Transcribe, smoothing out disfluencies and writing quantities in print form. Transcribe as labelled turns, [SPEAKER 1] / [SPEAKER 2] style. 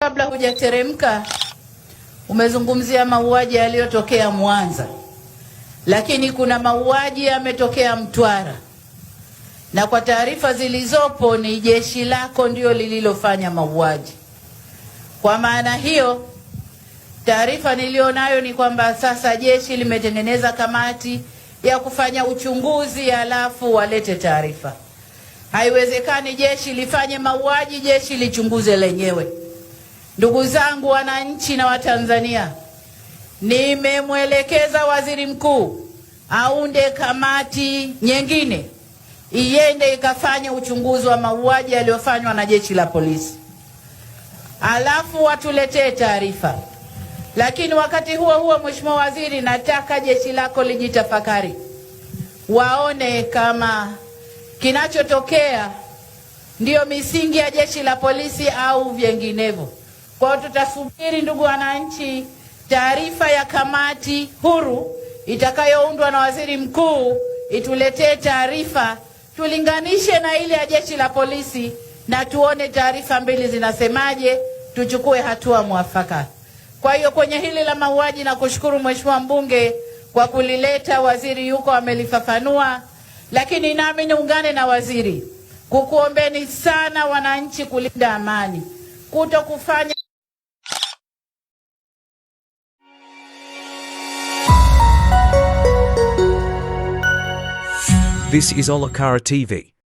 [SPEAKER 1] Kabla hujateremka, umezungumzia mauaji yaliyotokea Mwanza, lakini kuna mauaji yametokea Mtwara, na kwa taarifa zilizopo ni jeshi lako ndio lililofanya mauaji. Kwa maana hiyo, taarifa nilionayo ni kwamba sasa jeshi limetengeneza kamati ya kufanya uchunguzi, alafu walete taarifa. Haiwezekani jeshi lifanye mauaji, jeshi lichunguze lenyewe. Ndugu zangu wananchi na Watanzania, nimemwelekeza Waziri Mkuu aunde kamati nyingine iende ikafanya uchunguzi wa mauaji yaliyofanywa na jeshi la polisi, alafu watuletee taarifa. Lakini wakati huo huo, Mheshimiwa Waziri, nataka jeshi lako lijitafakari, waone kama kinachotokea ndiyo misingi ya jeshi la polisi au vinginevyo. Kwa hiyo tutasubiri, ndugu wananchi, taarifa ya kamati huru itakayoundwa na Waziri Mkuu ituletee taarifa, tulinganishe na ile ya jeshi la polisi na tuone taarifa mbili zinasemaje, tuchukue hatua mwafaka. Kwa hiyo kwenye hili la mauaji, na kushukuru Mheshimiwa mbunge kwa kulileta, waziri yuko amelifafanua, lakini nami niungane na waziri kukuombeni sana wananchi kulinda amani, kuto kufanya
[SPEAKER 2] This is Olakara TV.